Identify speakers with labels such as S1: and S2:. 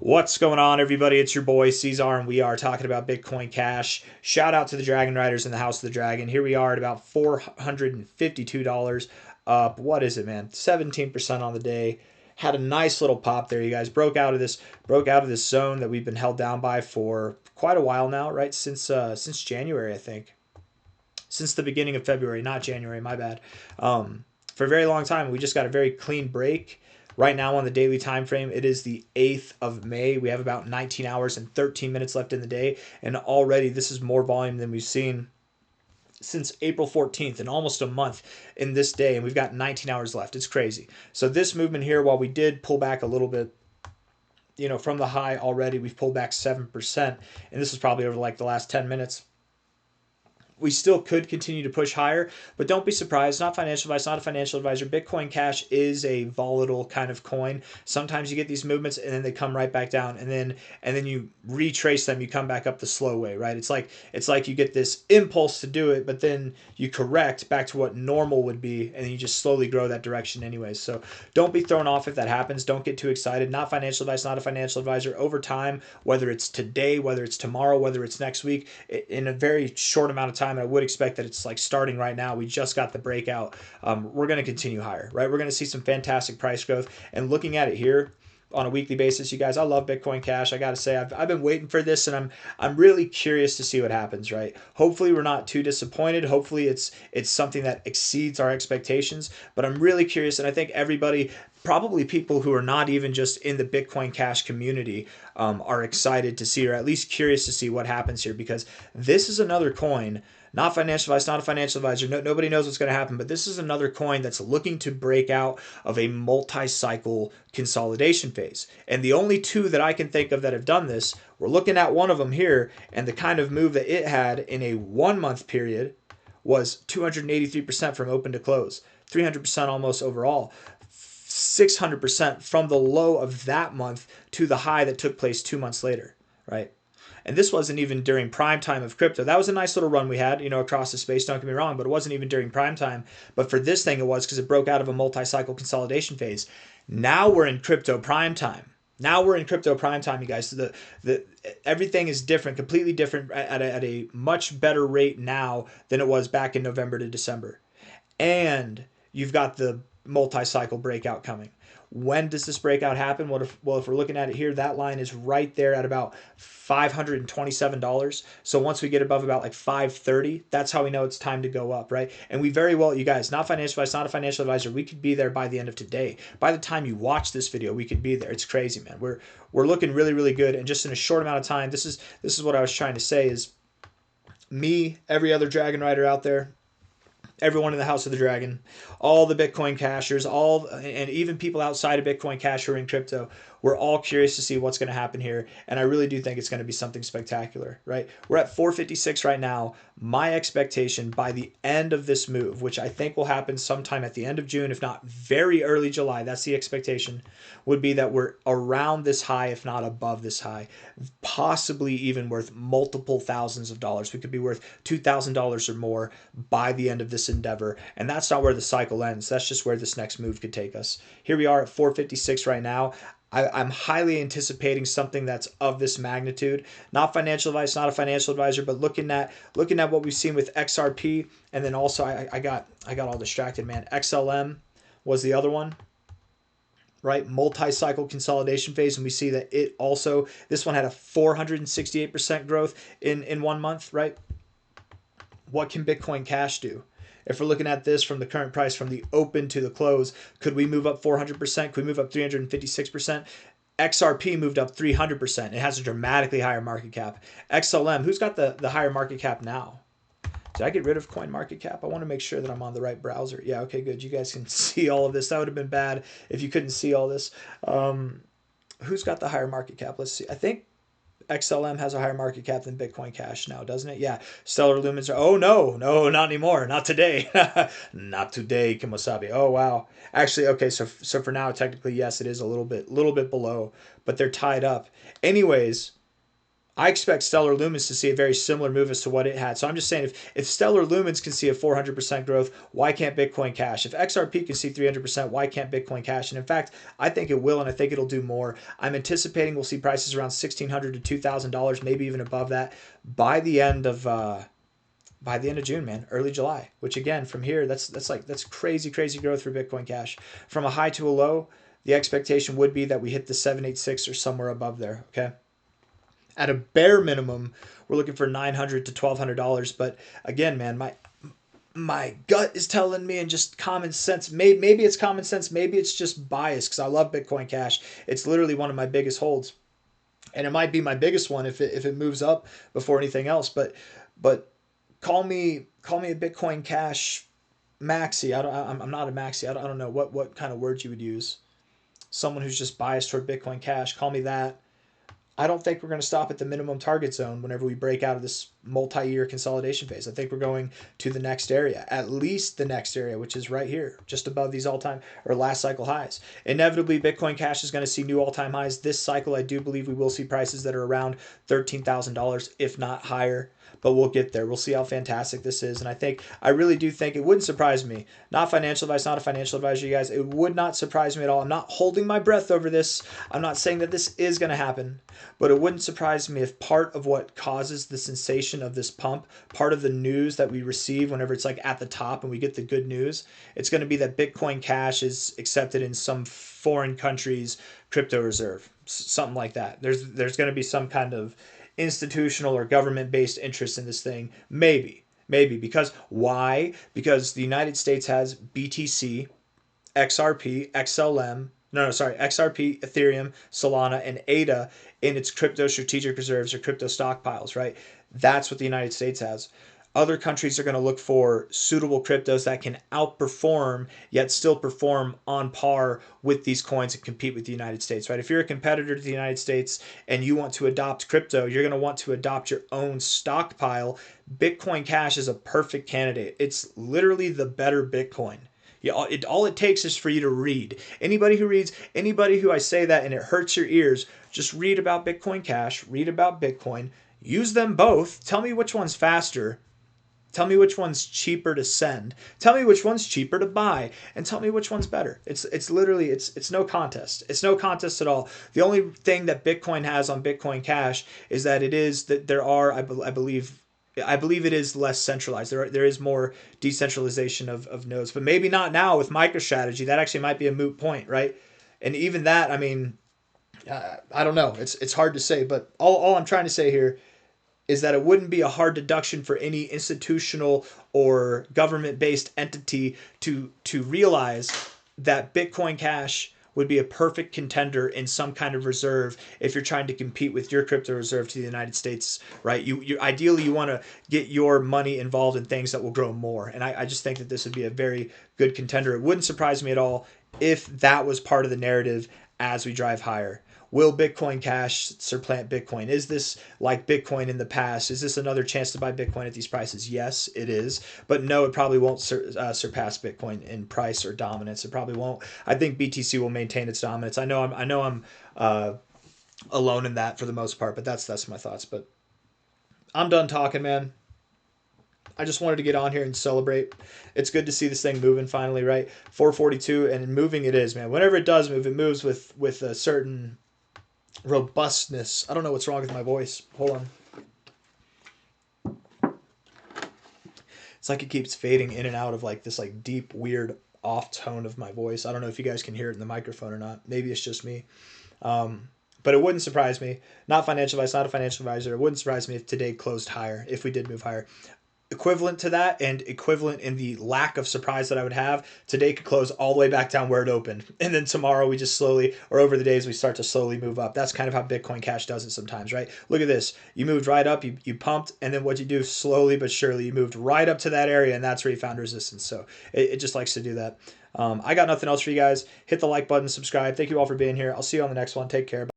S1: What's going on, everybody? It's your boy C-Zar, and we are talking about Bitcoin Cash. Shout out to the Dragon Riders in the House of the Dragon. Here we are at about $452 up. What is it, man? 17% on the day. Had a nice little pop there, you guys. Broke out of this zone that we've been held down by for quite a while now, right? Since January, I think. Since the beginning of February, not January, my bad. For a very long time, we just got a very clean break. Right now on the daily time frame, it is the 8th of May. We have about 19 hours and 13 minutes left in the day, and already this is more volume than we've seen since April 14th, in almost a month in this day, and we've got 19 hours left. It's crazy. So this movement here, while we did pull back a little bit, from the high already, we've pulled back 7%, and this is probably over like the last 10 minutes. We still could continue to push higher, but don't be surprised. Not financial advice, not a financial advisor. Bitcoin Cash is a volatile kind of coin. Sometimes you get these movements and then they come right back down, and then you retrace them. You come back up the slow way, right? It's like you get this impulse to do it, but then you correct back to what normal would be, and then you just slowly grow that direction anyways. So don't be thrown off if that happens. Don't get too excited. Not financial advice, not a financial advisor. Over time, whether it's today, whether it's tomorrow, whether it's next week, in a very short amount of time, and I would expect that it's like starting right now. We just got the breakout. We're going to continue higher, right? We're going to see some fantastic price growth. And looking at it here on a weekly basis, you guys, I love Bitcoin Cash. I got to say, I've been waiting for this, and I'm really curious to see what happens, right? Hopefully we're not too disappointed. Hopefully it's something that exceeds our expectations, but I'm really curious, and I think everybody, probably people who are not even just in the Bitcoin Cash community, are excited to see, or at least curious to see what happens here, because this is another coin. Not financial advice, not a financial advisor. Nobody knows what's going to happen, but this is another coin that's looking to break out of a multi-cycle consolidation phase. And the only two that I can think of that have done this, we're looking at one of them here, and the kind of move that it had in a 1 month period was 283% from open to close, 300% almost overall, 600% from the low of that month to the high that took place 2 months later, right? And this wasn't even during prime time of crypto. That was a nice little run we had, across the space. Don't get me wrong, but it wasn't even during prime time. But for this thing, it was, because it broke out of a multi-cycle consolidation phase. Now we're in crypto prime time. You guys. So everything is different, completely different, at a much better rate now than it was back in November to December. And you've got the multi-cycle breakout coming. When does this breakout happen? Well, if we're looking at it here, that line is right there at about $527. So once we get above about like 530, that's how we know it's time to go up, right? And we very well, you guys, not financial advice, not a financial advisor, we could be there by the end of today. By the time you watch this video, we could be there. It's crazy, man. We're looking really, really good, and just in a short amount of time. This is what I was trying to say, is me, every other Dragon Rider out there, everyone in the House of the Dragon, all the Bitcoin cashers, and even people outside of Bitcoin Cash who are in crypto, we're all curious to see what's going to happen here. And I really do think it's going to be something spectacular, right? We're at 456 right now. My expectation by the end of this move, which I think will happen sometime at the end of June, if not very early July, that's the expectation, would be that we're around this high, if not above this high, possibly even worth multiple thousands of dollars. We could be worth $2,000 or more by the end of this endeavor. And that's not where the cycle ends. That's just where this next move could take us. Here we are at 456 right now. I'm highly anticipating something that's of this magnitude. Not financial advice, not a financial advisor, but looking at what we've seen with XRP, and then also I got all distracted, man. XLM was the other one, right? Multi-cycle consolidation phase, and we see that it also, this one had a 468% growth in 1 month, right? What can Bitcoin Cash do? If we're looking at this from the current price, from the open to the close, could we move up 400%? Could we move up 356%? XRP moved up 300%. It has a dramatically higher market cap. XLM, who's got the higher market cap now? Did I get rid of coin market cap? I want to make sure that I'm on the right browser. Yeah, okay, good. You guys can see all of this. That would have been bad if you couldn't see all this. Who's got the higher market cap? Let's see. I think XLM has a higher market cap than Bitcoin Cash now, doesn't it? Yeah. Stellar Lumens are, oh no, not anymore. Not today. Not today, Kimosabi. Oh wow. Actually, okay, so for now, technically, yes, it is a little bit below, but they're tied up. Anyways, I expect Stellar Lumens to see a very similar move as to what it had. So I'm just saying, if Stellar Lumens can see a 400% growth, why can't Bitcoin Cash? If XRP can see 300%, why can't Bitcoin Cash? And in fact, I think it will, and I think it'll do more. I'm anticipating we'll see prices around $1,600 to $2,000, maybe even above that, by the end of June, man, early July. Which again, from here, that's crazy growth for Bitcoin Cash. From a high to a low, the expectation would be that we hit the 786 or somewhere above there. Okay. At a bare minimum, we're looking for $900 to $1,200. But again, man, my gut is telling me, and just common sense, maybe it's common sense, maybe it's just bias, because I love Bitcoin Cash. It's literally one of my biggest holds, and it might be my biggest one if it moves up before anything else. But call me a Bitcoin Cash maxi. I'm not a maxi. I don't know what kind of words you would use. Someone who's just biased toward Bitcoin Cash, call me that. I don't think we're going to stop at the minimum target zone whenever we break out of this multi-year consolidation phase. I think we're going to the next area, at least the next area, which is right here, just above these all-time or last cycle highs. Inevitably, Bitcoin Cash is going to see new all-time highs. This cycle, I do believe we will see prices that are around $13,000, if not higher. But we'll get there. We'll see how fantastic this is. And I really do think it wouldn't surprise me. Not financial advice, not a financial advisor, you guys. It would not surprise me at all. I'm not holding my breath over this. I'm not saying that this is going to happen. But it wouldn't surprise me if part of what causes the sensation of this pump, part of the news that we receive whenever it's like at the top and we get the good news, it's going to be that Bitcoin Cash is accepted in some foreign country's crypto reserve. Something like that. There's going to be some kind of institutional or government-based interest in this thing. Maybe. Because why? Because the United States has BTC, XRP, XLM, XRP, Ethereum, Solana, and ADA in its crypto strategic reserves or crypto stockpiles, right? That's what the United States has. Other countries are going to look for suitable cryptos that can outperform yet still perform on par with these coins and compete with the United States, right? If you're a competitor to the United States and you want to adopt crypto, you're going to want to adopt your own stockpile. Bitcoin Cash is a perfect candidate. It's literally the better Bitcoin. Yeah, all it takes is for you to read. Anybody who I say that and it hurts your ears, just read about Bitcoin Cash, read about Bitcoin, use them both. Tell me which one's faster. Tell me which one's cheaper to send. Tell me which one's cheaper to buy, and tell me which one's better. It's literally it's no contest. It's no contest at all. The only thing that Bitcoin has on Bitcoin Cash is that there are I believe it is less centralized. There is more decentralization of nodes, but maybe not now with MicroStrategy. That actually might be a moot point, right? And even that, I mean, I don't know. It's hard to say, but all I'm trying to say here is that it wouldn't be a hard deduction for any institutional or government-based entity to realize that Bitcoin Cash would be a perfect contender in some kind of reserve if you're trying to compete with your crypto reserve to the United States, right? You ideally you want to get your money involved in things that will grow more, and I just think that this would be a very good contender. It wouldn't surprise me at all if that was part of the narrative as we drive higher. Will Bitcoin Cash supplant Bitcoin? Is this like Bitcoin in the past? Is this another chance to buy Bitcoin at these prices? Yes, it is. But no, it probably won't surpass Bitcoin in price or dominance. It probably won't. I think BTC will maintain its dominance. I know I'm alone in that for the most part, but that's my thoughts. But I'm done talking, man. I just wanted to get on here and celebrate. It's good to see this thing moving finally, right? 442, and moving it is, man. Whenever it does move, it moves with a certain robustness. I don't know what's wrong with my voice. Hold on. It's like it keeps fading in and out of like this like deep, weird off tone of my voice. I don't know if you guys can hear it in the microphone or not. Maybe it's just me. But it wouldn't surprise me. Not financial advice, not a financial advisor. It wouldn't surprise me if today closed higher, if we did move higher. Equivalent to that, and equivalent in the lack of surprise that I would have, today could close all the way back down where it opened. And then tomorrow we just slowly, or over the days, we start to slowly move up. That's kind of how Bitcoin Cash does it sometimes, right? Look at this. You moved right up, you pumped, and then what you do slowly but surely, you moved right up to that area, and that's where you found resistance. So it just likes to do that. I got nothing else for you guys. Hit the like button, subscribe. Thank you all for being here. I'll see you on the next one. Take care.